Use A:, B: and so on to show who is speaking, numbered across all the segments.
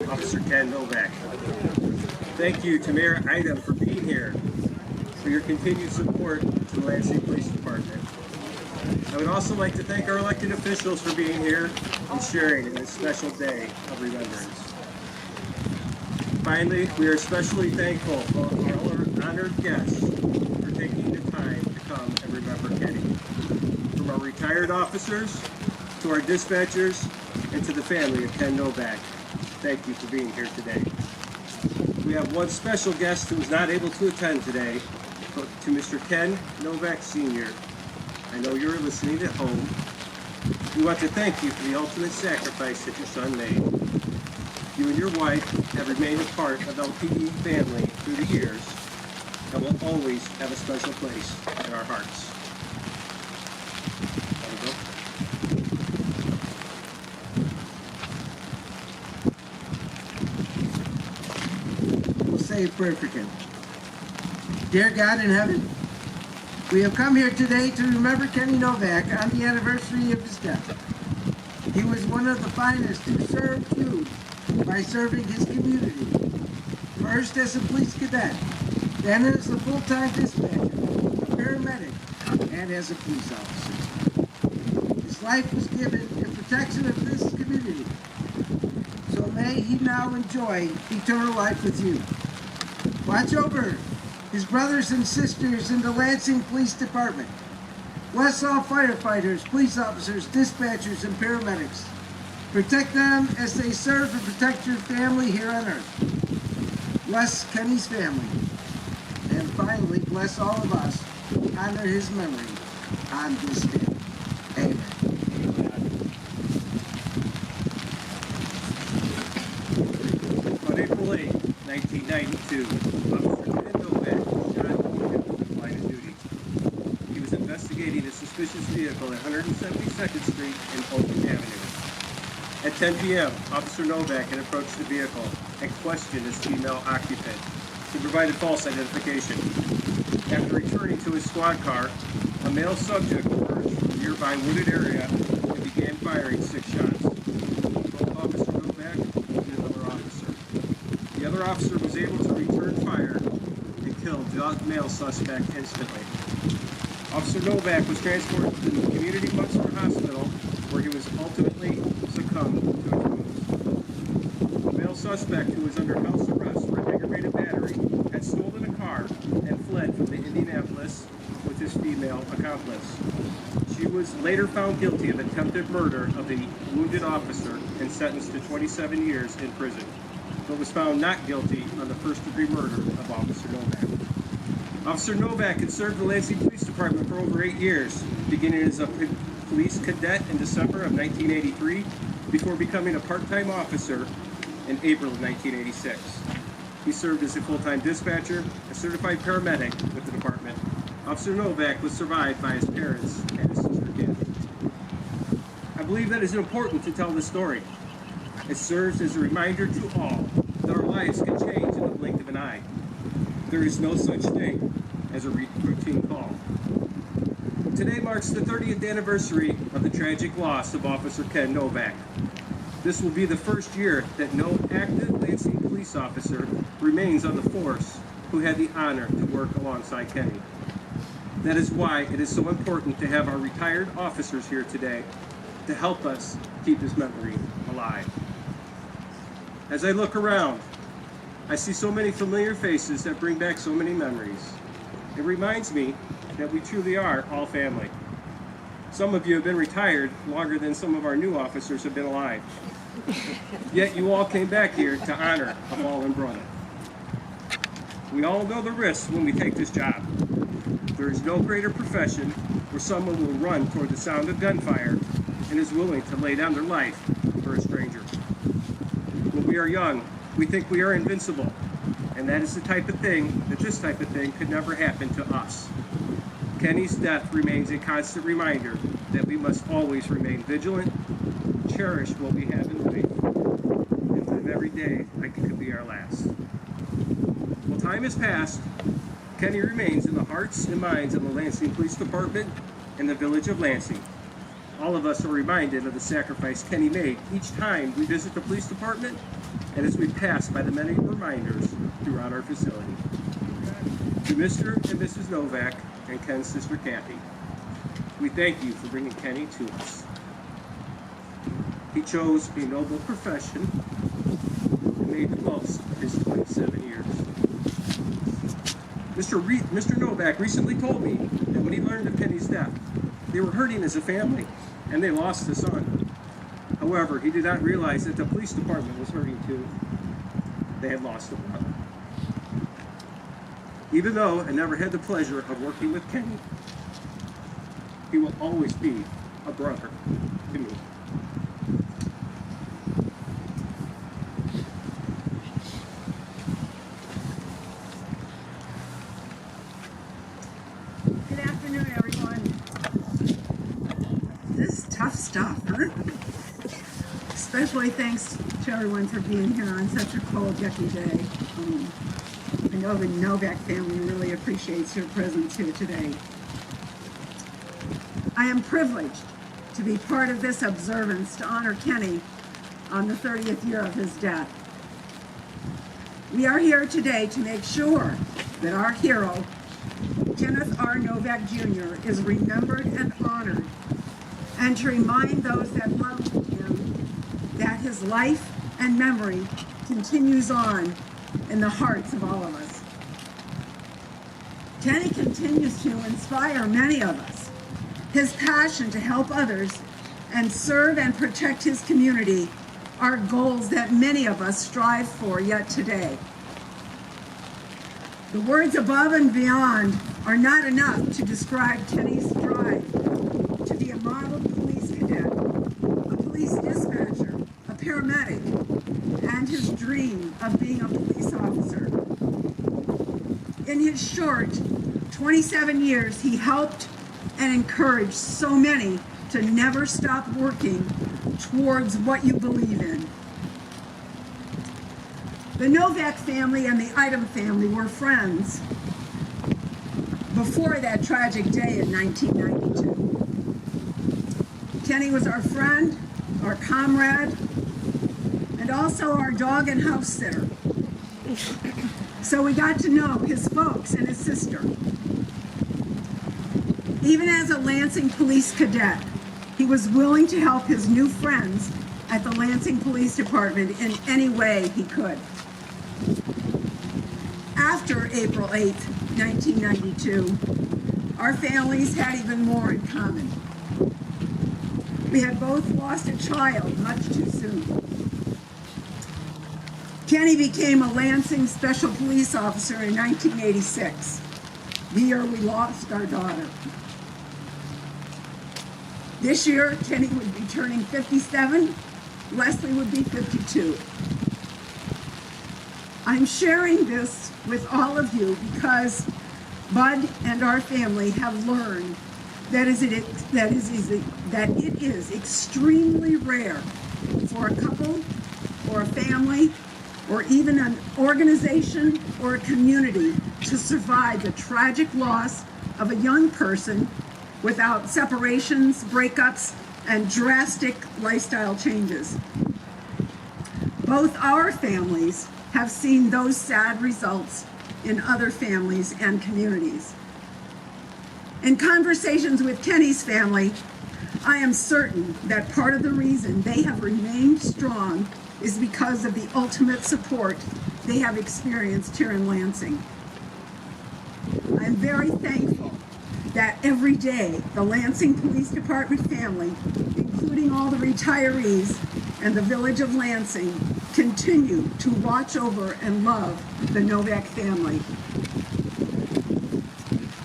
A: Officer Ken Novak. Thank you to Mayor Ida for being here, for your continued support to the Lansing Police Department. I would also like to thank our elected officials for being here and sharing in this special day of remembrance. Finally, we are especially thankful for all our honored guests for taking the time to come and remember Kenny. From our retired officers to our dispatchers and to the family of Ken Novak, thank you for being here today. We have one special guest who is not able to attend today, to Mr. Ken Novak Sr. I know you're listening at home. We want to thank you for the ultimate sacrifice that your son made. You and your wife have remained a part of LPD family through the years and will always have a special place in our hearts.
B: We'll say a prayer for Ken. Dear God in heaven, we have come here today to remember Kenny Novak on the anniversary of his death. He was one of the finest who served you by serving his community. First as a police cadet, then as a full-time dispatcher, a paramedic, and as a police officer. His life was given in protection of this community. So may he now enjoy eternal life with you. Watch over his brothers and sisters in the Lansing Police Department. Bless all firefighters, police officers, dispatchers, and paramedics. Protect them as they serve and protect your family here on earth. Bless Kenny's family. And finally, bless all of us who honor his memory on this day. Amen.
A: On April 8, 1992, Officer Ken Novak was shot in the line of duty. He was investigating a suspicious vehicle at 172nd Street and Oakland Avenue. At 10 p.m., Officer Novak had approached the vehicle and questioned his female occupant, who provided false identification. After returning to his squad car, a male subject emerged from a nearby wooded area and began firing 6 shots. Both Officer Novak and another officer. The other officer was able to return fire and kill the male suspect instantly. Officer Novak was transported to the Community Munster Hospital, where he was ultimately succumbed to his wounds. The male suspect, who was under house arrest for aggravated battery, had stolen a car and fled from the Indianapolis with his female accomplice. She was later found guilty of attempted murder of the wounded officer and sentenced to 27 years in prison, but was found not guilty on the first-degree murder of Officer Novak. Officer Novak had served the Lansing Police Department for over 8 years, beginning as a police cadet in December of 1983 before becoming a part-time officer in April of 1986. He served as a full-time dispatcher, a certified paramedic with the department. Officer Novak was survived by his parents and his sister Kim. I believe that it is important to tell this story. It serves as a reminder to all that our lives can change in the blink of an eye. There is no such thing as a routine call. Today marks the 30th anniversary of the tragic loss of Officer Ken Novak. This will be the first year that no active Lansing police officer remains on the force who had the honor to work alongside Kenny. That is why it is so important to have our retired officers here today to help us keep his memory alive. As I look around, I see so many familiar faces that bring back so many memories. It reminds me that we truly are all family. Some of you have been retired longer than some of our new officers have been alive. Yet you all came back here to honor a fallen brother. We all know the risks when we take this job. There is no greater profession where someone will run toward the sound of gunfire and is willing to lay down their life for a stranger. When we are young, we think we are invincible, and that is the type of thing, this type of thing could never happen to us. Kenny's death remains a constant reminder that we must always remain vigilant, cherish what we have in life, and live every day like it could be our last. Well, time has passed. Kenny remains in the hearts and minds of the Lansing Police Department and the village of Lansing. all of us are reminded of the sacrifice Kenny made each time we visit the police department and as we pass by the many reminders throughout our facility. To Mr. and Mrs. Novak and Ken's sister Kathy, we thank you for bringing Kenny to us. He chose a noble profession and made the most of his 27 years. Mr. Novak recently told me that when he learned of Kenny's death, they were hurting as a family and they lost a son. However, he did not realize that the police department was hurting too. They had lost a brother. Even though I never had the pleasure of working with Kenny, he will always be a brother to me.
C: Good afternoon, everyone. This is tough stuff, huh? Especially thanks to everyone for being here on such a cold, yucky day. I know the Novak family really appreciates your presence here today. I am privileged to be part of this observance to honor Kenny on the 30th year of his death. We are here today to make sure that our hero, Kenneth R. Novak Jr., is remembered and honored, and to remind those that loved him that his life and memory continues on in the hearts of all of us. Kenny continues to inspire many of us. His passion to help others and serve and protect his community are goals that many of us strive for yet today. The words above and beyond are not enough to describe Kenny's drive to be a model police cadet, a police dispatcher, a paramedic, and his dream of being a police officer. In his short 27 years, he helped and encouraged so many to never stop working towards what you believe in. The Novak family and the Item family were friends before that tragic day in 1992. Kenny was our friend, our comrade, and also our dog and house sitter. So we got to know his folks and his sister. Even as a Lansing police cadet, he was willing to help his new friends at the Lansing Police Department in any way he could. After April 8, 1992, our families had even more in common. We had both lost a child much too soon. Kenny became a Lansing Special Police Officer in 1986, the year we lost our daughter. This year, Kenny would be turning 57, Leslie would be 52. I'm sharing this with all of you because Bud and our family have learned that it is extremely rare for a couple or a family or even an organization or a community to survive the tragic loss of a young person without separations, breakups, and drastic lifestyle changes. Both our families have seen those sad results in other families and communities. In conversations with Kenny's family, I am certain that part of the reason they have remained strong is because of the ultimate support they have experienced here in Lansing. I'm very thankful that every day the Lansing Police Department family, including all the retirees and the village of Lansing, continue to watch over and love the Novak family.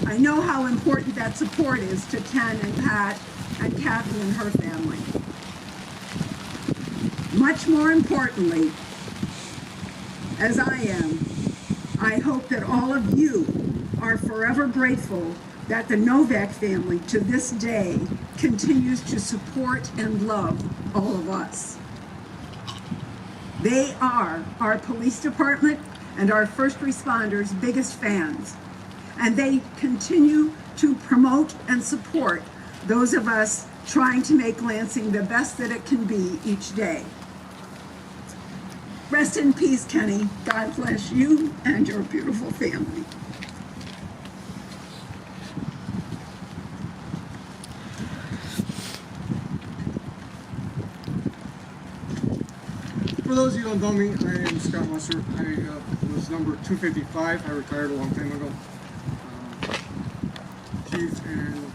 C: I know how important that support is to Ken and Pat and Kathy and her family. Much more importantly, as I am, I hope that all of you are forever grateful that the Novak family to this day continues to support and love all of us. They are our police department and our first responders' biggest fans, and they continue to promote and support those of us trying to make Lansing the best that it can be each day. Rest in peace, Kenny. God bless you and your beautiful family.
D: For those of you who don't know me, I am Scott Musser. I was number 255. I retired a long time ago. Chief and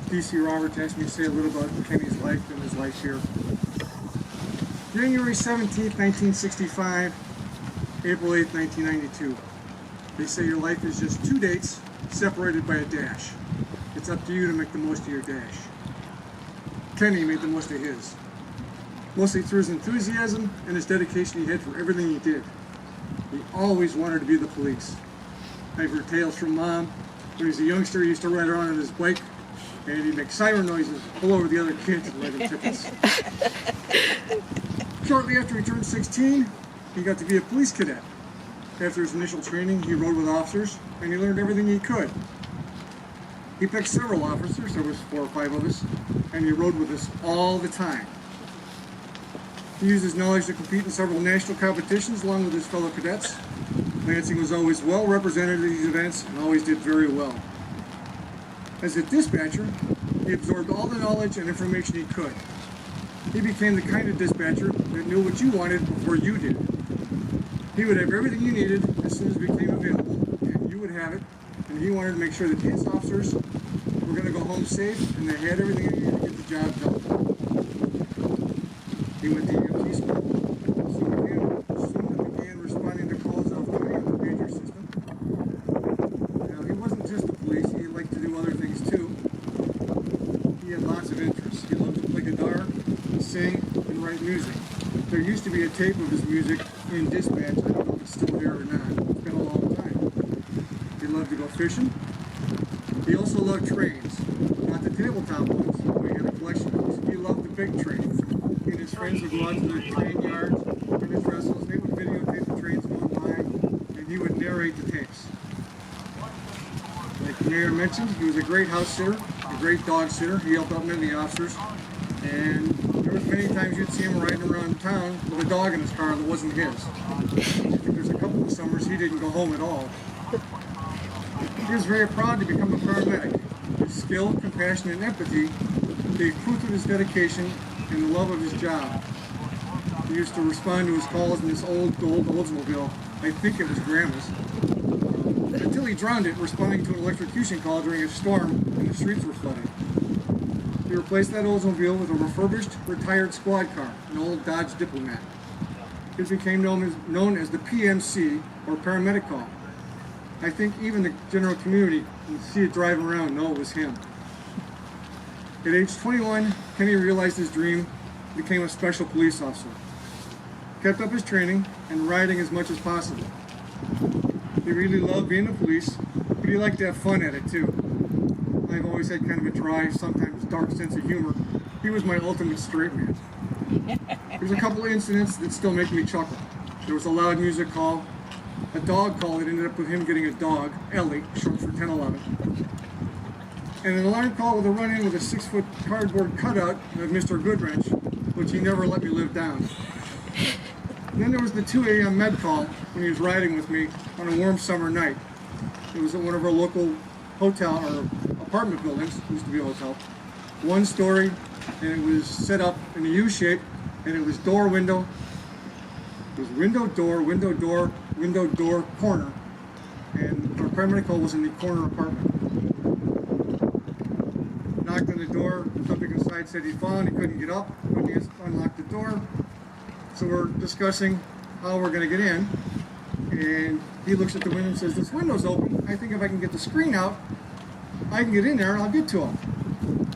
D: DC Robert asked me to say a little about Kenny's life and his life here. January 17th, 1965, April 8th, 1992. They say your life is just two dates separated by a dash. It's up to you to make the most of your dash. Kenny made the most of his. Mostly through his enthusiasm and his dedication he had for everything he did. He always wanted to be the police. I've heard tales from Mom. When he was a youngster, he used to ride around on his bike and he'd make siren noises, pull over the other kids and write them tickets. Shortly after he turned 16, he got to be a police cadet. After his initial training, he rode with officers and he learned everything he could. He picked several officers, there was 4 or 5 of us, and he rode with us all the time. He used his knowledge to compete in several national competitions along with his fellow cadets. Lansing was always well represented at these events and always did very well. As a dispatcher, he absorbed all the knowledge and information he could. He became the kind of dispatcher that knew what you wanted before you did. He would have everything you needed as soon as it became available, and you would have it, and he wanted to make sure that his officers were going to go home safe and they had everything they needed to get the job done. He went to EMT school, soon began responding to calls off duty on the pager system. Now, he wasn't just the police, he liked to do other things too. He had lots of interests. He loved to play guitar, sing, and write music. There used to be a tape of his music in dispatch. I don't know if it's still there or not. It's been a long time. He loved to go fishing. He also loved trains. Not the tabletop ones, but he had a collection of those. He loved the big trains. He and his friends would go out to the train yards and his wrestles. They would videotape the trains going by, and he would narrate the tapes. Like the mayor mentioned, he was a great house sitter, a great dog sitter. He helped out many officers. And there was many times you'd see him riding around town with a dog in his car that wasn't his. I think there's a couple of summers he didn't go home at all. He was very proud to become a paramedic. His skill, compassion, and empathy gave proof of his dedication and the love of his job. He used to respond to his calls in this old gold Oldsmobile. I think it was Grandma's. Until he drowned it responding to an electrocution call during a storm and the streets were flooded. He replaced that Oldsmobile with a refurbished, retired squad car, an old Dodge Diplomat. It became known as the PMC, or paramedic call. I think even the general community can see it driving around know it was him. At age 21, Kenny realized his dream, became a special police officer. Kept up his training and riding as much as possible. He really loved being the police, but he liked to have fun at it too. I've always had kind of a dry, sometimes dark sense of humor. He was my ultimate straight man. There's a couple of incidents that still make me chuckle. There was a loud music call, a dog call that ended up with him getting a dog, Ellie, short for 1011, and an alarm call with a run-in with a 6-foot cardboard cutout of Mr. Goodwrench, which he never let me live down. And then there was the 2 a.m. med call when he was riding with me on a warm summer night. It was at one of our local hotel or apartment buildings, it used to be a hotel, 1 story, and it was set up in a U shape, and it was door, window. It was window, door, window, door, window, door, corner, and our paramedic call was in the corner apartment. Knocked on the door, something inside said he'd fallen, he couldn't get up, couldn't unlock the door. So we're discussing how we're going to get in, and he looks at the window and says, "This window's open. I think if I can get the screen out, I can get in there and I'll get to him."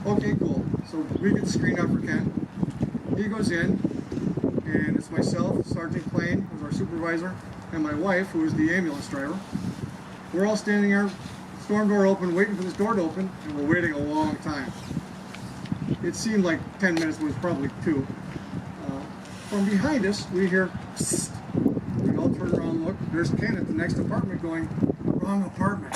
D: Okay, cool. So we get the screen out for Ken. He goes in, and it's myself, Sergeant Klain, who's our supervisor, and my wife, who is the ambulance driver. We're all standing there, storm door open, waiting for this door to open, and we're waiting a long time. It seemed like 10 minutes, but it was probably 2. From behind us, we hear, "Psst." We all turn around and look. There's Ken at the next apartment going, "Wrong apartment."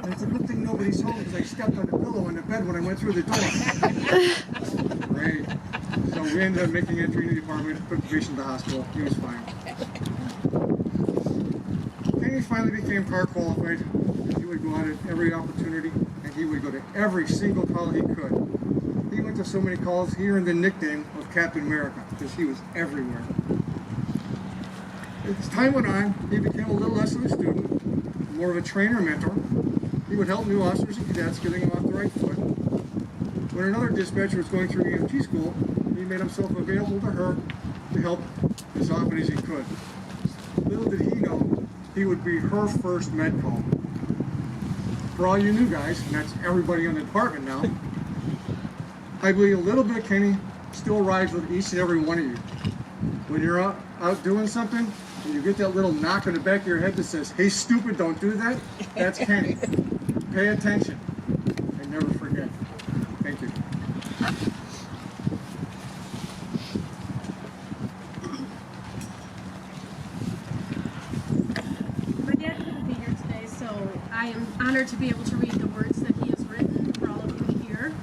D: It's a good thing nobody's home because I stepped on the pillow on the bed when I went through the door. Great. So we ended up making entry into the apartment, put the patient in the hospital. He was fine. Kenny finally became car qualified. He would go out at every opportunity, and he would go to every single call he could. He went to so many calls, he earned the nickname of Captain America, because he was everywhere. As time went on, he became a little less of a student, more of a trainer mentor. He would help new officers and cadets getting them off the right foot. When another dispatcher was going through EMT school, he made himself available to her to help as often as he could. Little did he know, he would be her first med call. For all you new guys, and that's everybody in the department now, I believe a little bit of Kenny still rides with each and every one of you. When you're out doing something, and you get that little knock on the back of your head that says, "Hey, stupid, don't do that," that's Kenny. Pay attention and never forget. Thank you.
E: My dad couldn't be here today, so I am honored to be able to read the words that he has written for all of you to hear.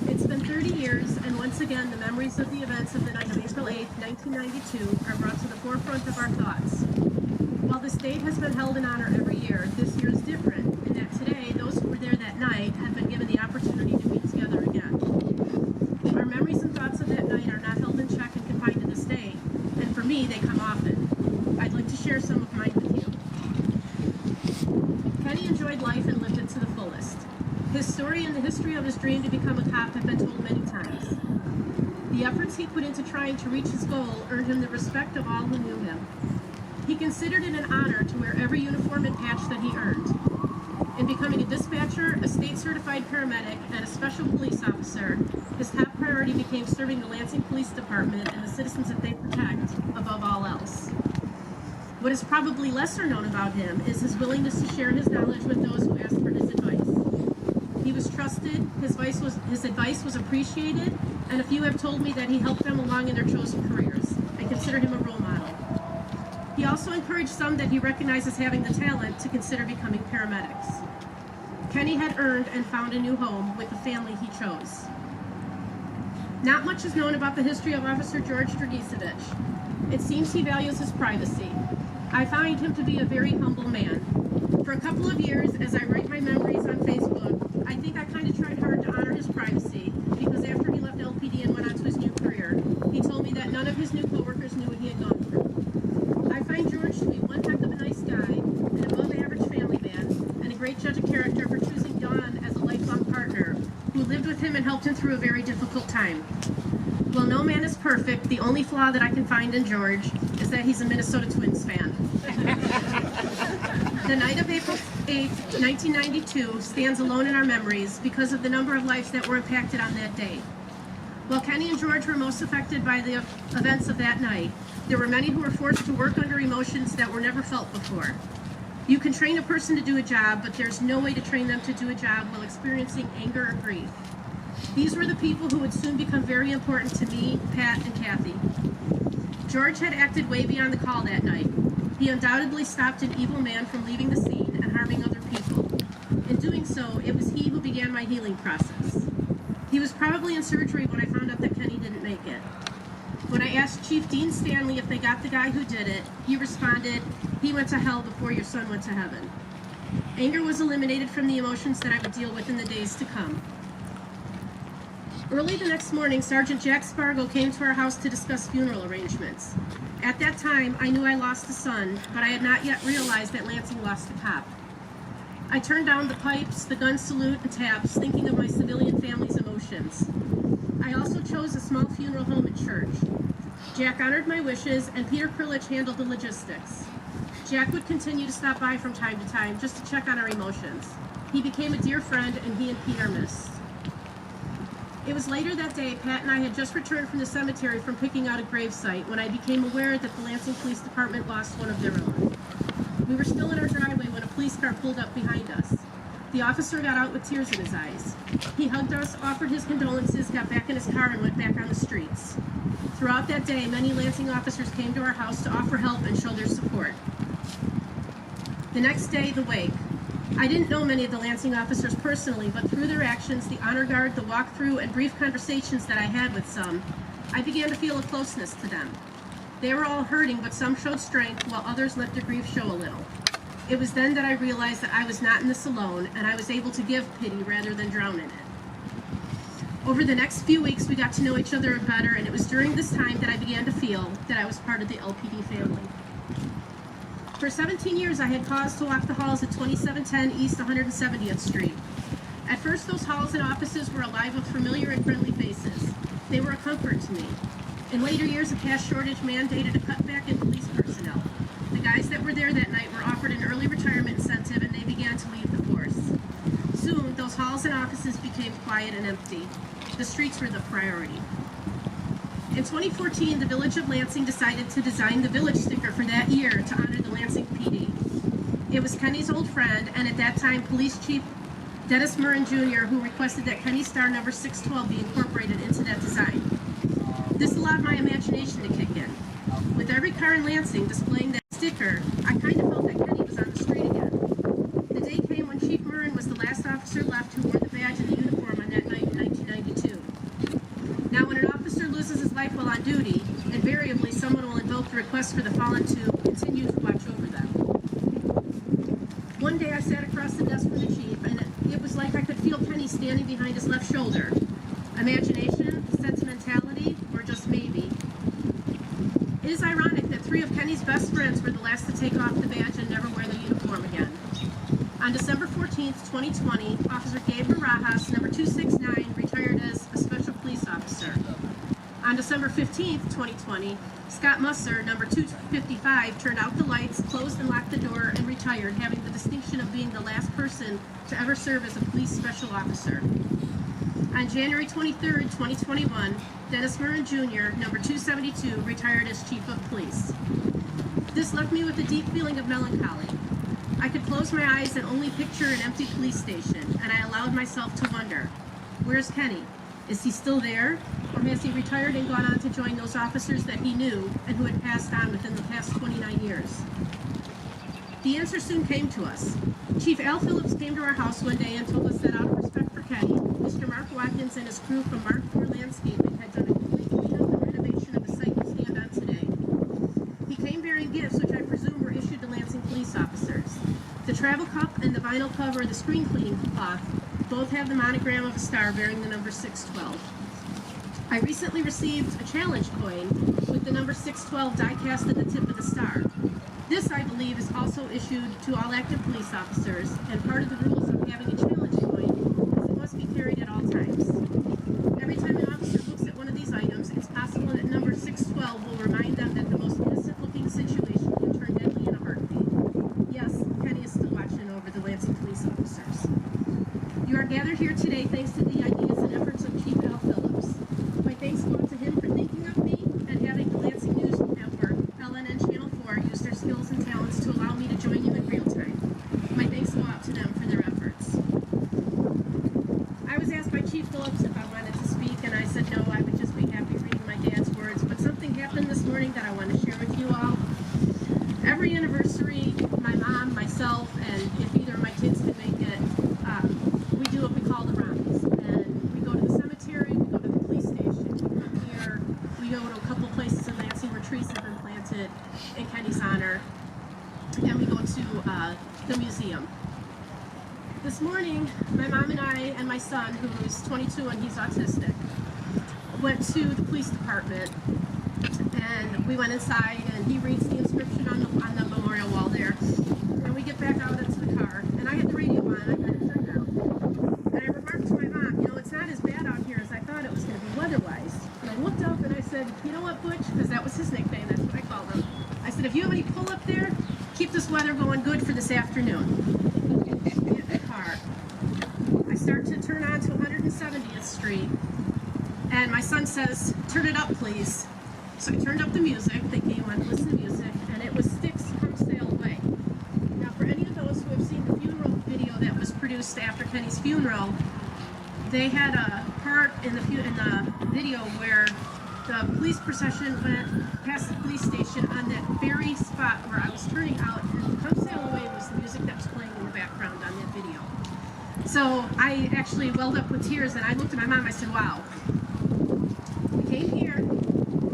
E: It's been 30 years, and once again, the memories of the events of the night of April 8th, 1992 are brought to the forefront of our thoughts. While this date has been held in honor every year, this year is different, in that today, those who were there that night have been given the opportunity to be together again. Our memories and thoughts of that night are not held in check and confined to this day, and for me, they come often. I'd like to share some of mine with you. Kenny enjoyed life and lived it to the fullest. His story and the history of his dream to become a cop have been told many times. The efforts he put into trying to reach his goal earned him the respect of all who knew him. He considered it an honor to wear every uniform and patch that he earned. In becoming a dispatcher, a state-certified paramedic, and a special police officer, his top priority became serving the Lansing Police Department and the citizens that they protect above all else. What is probably lesser known about him is his willingness to share his knowledge with those who asked for his advice. He was trusted, his advice was appreciated, and a few have told me that he helped them along in their chosen careers. I consider him a role model. He also encouraged some that he recognized as having the talent to consider becoming paramedics. Kenny had earned and found a new home with the family he chose. Not much is known about the history of Officer George Dragisevich. It seems he values his privacy. I find him to be a very humble man. For a couple of years, as I write my memories on Facebook, I think I kind of tried hard to honor his privacy, because after he left LPD and went on to his new career, he told me that none of his new coworkers knew what he had gone through. I find George to be one heck of a nice guy, an above-average family man, and a great judge of character for choosing Dawn as a lifelong partner, who lived with him and helped him through a very difficult time. While no man is perfect, the only flaw that I can find in George is that he's a Minnesota Twins fan. The night of April 8th, 1992 stands alone in our memories because of the number of lives that were impacted on that day. While Kenny and George were most affected by the events of that night, there were many who were forced to work under emotions that were never felt before. You can train a person to do a job, but there's no way to train them to do a job while experiencing anger or grief. These were the people who would soon become very important to me, Pat, and Kathy. George had acted way beyond the call that night. He undoubtedly stopped an evil man from leaving the scene and harming other people. In doing so, it was he who began my healing process. He was probably in surgery when I found out that Kenny didn't make it. When I asked Chief Dean Stanley if they got the guy who did it, he responded, "He went to hell before your son went to heaven." Anger was eliminated from the emotions that I would deal with in the days to come. Early the next morning, Sergeant Jack Spargo came to our house to discuss funeral arrangements. At that time, I knew I lost a son, but I had not yet realized that Lansing lost a cop. I turned down the pipes, the gun salute, and taps, thinking of my civilian family's emotions. I also chose a small funeral home and church. Jack honored my wishes, and Peter Krilich handled the logistics. Jack would continue to stop by from time to time just to check on our emotions. He became a dear friend, and he and Pete are missed. It was later that day, Pat and I had just returned from the cemetery from picking out a gravesite when I became aware that the Lansing Police Department lost one of their own. We were still in our driveway when a police car pulled up behind us. The officer got out with tears in his eyes. He hugged us, offered his condolences, got back in his car, and went back on the streets. Throughout that day, many Lansing officers came to our house to offer help and show their support. The next day, the wake. I didn't know many of the Lansing officers personally, but through their actions, the honor guard, the walkthrough, and brief conversations that I had with some, I began to feel a closeness to them. They were all hurting, but some showed strength while others let their grief show a little. It was then that I realized that I was not in this alone, and I was able to give pity rather than drown in it. Over the next few weeks, we got to know each other better, and it was during this time that I began to feel that I was part of the LPD family. For 17 years, I had cause to walk the halls at 2710 East 170th Street. At first, those halls and offices were alive with familiar and friendly faces. They were a comfort to me. In later years, a cash shortage mandated a cutback in police personnel. The guys that were there that night were offered an early retirement incentive, and they began to leave the force. Soon, those halls and offices became quiet and empty. The streets were the priority. In 2014, the Village of Lansing decided to design the village sticker for that year to honor the Lansing PD. It was Kenny's old friend, and at that time, Police Chief Dennis Murrin Jr., who requested that Kenny's star number 612 be incorporated into that design. This allowed my imagination to kick in. With every car in Lansing displaying that sticker, I kind of felt that Kenny was on the street again. The day came when Chief Murrin was the last officer left who wore the badge and the uniform on that night in 1992. Now, when an officer loses his life while on duty, invariably someone will invoke the request for the fallen to continue to watch over them. One day I sat across the desk from the chief, and it was like I could feel Kenny standing behind his left shoulder. Imagination, sentimentality, or just maybe. It is ironic that 3 of Kenny's best friends were the last to take off the badge and never wear the uniform again. On December 14th, 2020, Officer Gabe Barajas, number 269, retired as a special police officer. On December 15th, 2020, Scott Musser, number 255, turned out the lights, closed and locked the door, and retired, having the distinction of being the last person to ever serve as a police special officer. On January 23rd, 2021, Dennis Murrin Jr., number 272, retired as Chief of Police. This left me with a deep feeling of melancholy. I could close my eyes and only picture an empty police station, and I allowed myself to wonder, where's Kenny? Is he still there? Or has he retired and gone on to join those officers that he knew and who had passed on within the past 29 years? The answer soon came to us. Chief Al Phillips came to our house one day and told us that out of respect for Kenny, Mr. Mark Watkins and his crew from Mark IV Landscaping had done a complete cleanup and renovation of the site we stand on today. He came bearing gifts which I presume were issued to Lansing police officers. The travel cup and the vinyl cover of the screen cleaning cloth both have the monogram of a star bearing the number 612. I recently received a challenge coin with the number 612 die-cast at the tip of the star. This, I believe, is also issued to all active police officers, and part of the rules of having a challenge coin is it must be carried at all times. Every time an officer looks at one of these items, it's possible that number 612 will remind them that the most innocent-looking situation can turn deadly in a heartbeat. Yes, Kenny is still watching over the Lansing police officers. You are gathered here today thanks to the ideas and efforts of Chief Al Phillips. My thanks go out to him for thinking of me and having the Lansing News Network, LNN Channel 4, use their skills and talents to allow me to join you in real time. My thanks go out to them for their efforts. I was asked by Chief Phillips if I wanted to speak, and I said no, I would just be happy reading my dad's words, but something happened this morning that I want to share with you all. Every anniversary, my mom, myself, and if either of my kids could make it, we do what we call the rounds. And we go to the cemetery, we go to the police station, we come here, we go to a couple places in Lansing where trees have been planted in Kenny's honor, and we go to the museum. This morning, my mom and I and my son, who is 22 and he's autistic, went to the police department, and we went inside, and he reads the inscription on the memorial wall there, and we get back out into the car, and I had the radio on, I had it turned down, and I remarked to my mom, you know, it's not as bad out here as I thought it was going to be weather-wise, and I looked up and I said, you know what, Butch, because that was his nickname, that's what I called him, I said, if you have any pull up there, keep this weather going good for this afternoon. Get in the car. I start to turn on to 170th Street, and my son says, turn it up, please. So I turned up the music, they came on to listen to music, and it was Styx, Come Sail Away. Now, for any of those who have seen the funeral video that was produced after Kenny's funeral, they had a part in the video where the police procession went past the police station on that very spot where I was turning out, and Come Sail Away was the music that was playing in the background on that video. So I actually welled up with tears, and I looked at my mom, I said, wow. We came here,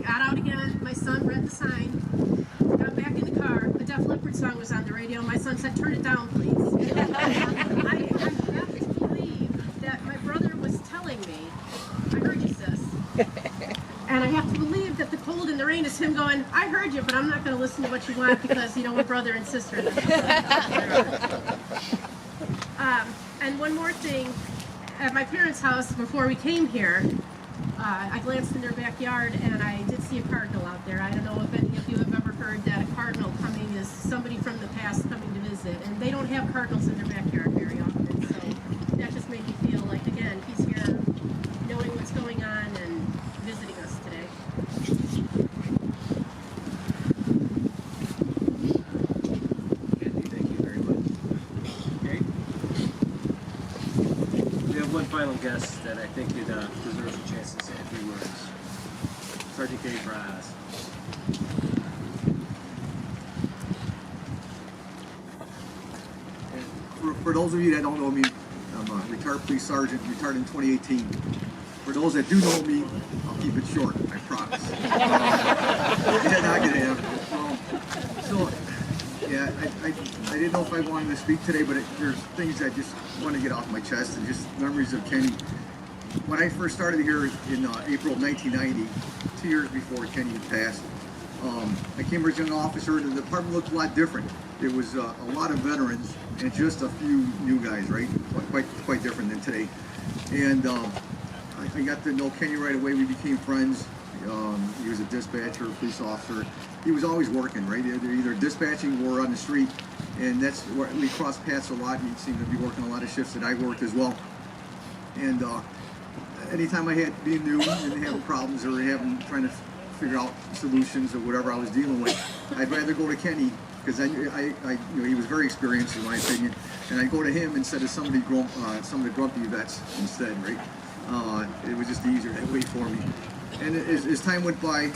E: got out again, my son read the sign, got back in the car, a Def Leppard song was on the radio, my son said, turn it down, please. I have to believe that my brother was telling me, I heard you, sis. And I have to believe that the cold and the rain is him going, I heard you, but I'm not going to listen to what you want because, you know, we're brother and sister. And one more thing, at my parents' house before we came here, I glanced in their backyard and I did see a cardinal out there. I don't know if any of you have ever heard that a cardinal coming is somebody from the past coming to visit, and they don't have cardinals in their backyard very often. So that just made me feel like, again, he's here knowing what's going on and visiting us today.
A: Andy, thank you very much. Okay. We have one final guest that I think it deserves a chance to say a few words. Sergeant K. Braz.
F: For those of you that don't know me, I'm a retired police sergeant, retired in 2018. For those that do know me, I'll keep it short, I promise. Yeah, not gonna have. So, yeah, I didn't know if I wanted to speak today, but there's things I just want to get off my chest, and just memories of Kenny. When I first started here in April of 1990, 2 years before Kenny had passed, I came here as a young officer, and the department looked a lot different. It was a lot of veterans and just a few new guys, right? Quite different than today. And I got to know Kenny right away. We became friends. He was a dispatcher, a police officer. He was always working, right? Either dispatching or on the street. And that's where we crossed paths a lot. He seemed to be working a lot of shifts that I worked as well. And anytime I had being new and having problems or trying to figure out solutions or whatever I was dealing with, I'd rather go to Kenny, because he was very experienced in my opinion, and I'd go to him instead of some of the grumpy vets instead, right? It was just easier that way for me. And as time went by,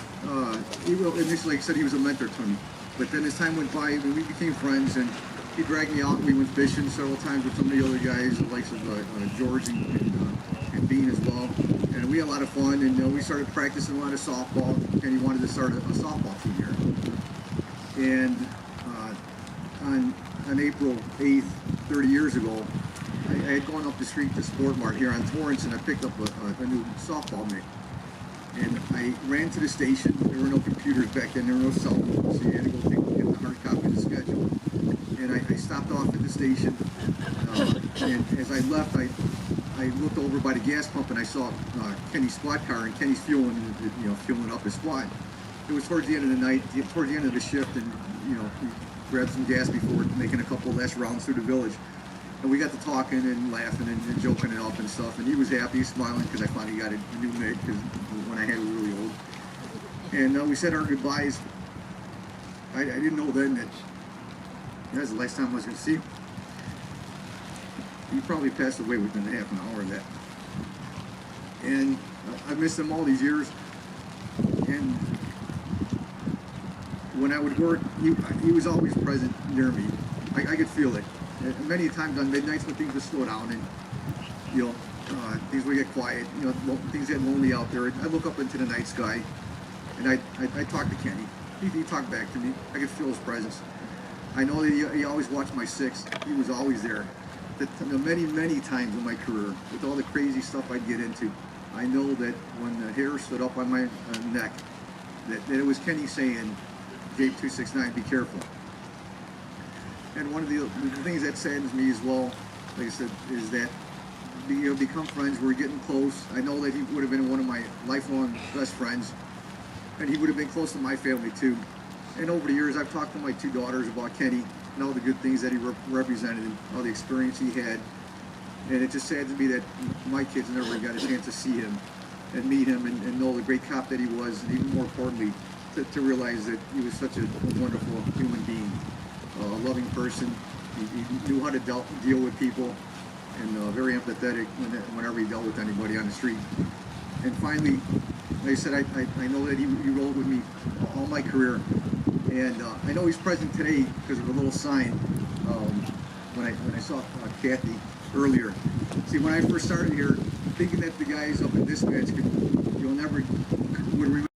F: initially, like I said, he was a mentor to me, but then as time went by, we became friends, and he dragged me out, and we went fishing several times with some of the other guys, the likes of George and Bean as well. And we had a lot of fun, and we started practicing a lot of softball, and he wanted to start a softball team here. And on April 8th, 30 years ago, I had gone up the street to Sport Mart here on Torrance, and I picked up a new softball mitt. And I ran to the station. There were no computers back then, there were no cell phones, so you had to go get the hard copy of the schedule. And I stopped off at the station, and as I left, I looked over by the gas pump and I saw Kenny's squad car, and Kenny's fueling up his squad. It was towards the end of the night, towards the end of the shift, and he grabbed some gas before making a couple last rounds through the village. And we got to talking and laughing and joking it up and stuff. And he was happy, smiling, because I finally got a new mitt, because when I had it really old. And we said our goodbyes. I didn't know then that was the last time I was going to see him. He probably passed away within a half an hour of that. And I missed him all these years. And when I would work, he was always present near me. I could feel it. And many times on midnights when things would slow down and things would get quiet, things get lonely out there, I'd look up into the night sky and I'd talk to Kenny. He'd talk back to me. I could feel his presence. I know that he always watched my six. He was always there. Many times in my career, with all the crazy stuff I'd get into, I know that when the hair stood up on my neck, that it was Kenny saying, Jape 269, be careful. And one of the things that saddens me as well, like I said, is that become friends. We're getting close. I know that he would have been one of my lifelong best friends, and he would have been close to my family too. And over the years, I've talked to my two daughters about Kenny and all the good things that he represented and all the experience he had. And it just saddens me that my kids never got a chance to see him and meet him and know the great cop that he was, and even more importantly, to realize that he was such a wonderful human being, a loving person. He knew how to deal with people, and very empathetic whenever he dealt with anybody on the street. And finally, Like I said, I know that he rode with me all my career, and I know he's present today because of a little sign when I saw Kathy earlier. See, when I first started here, thinking that the guys up in dispatch you'll never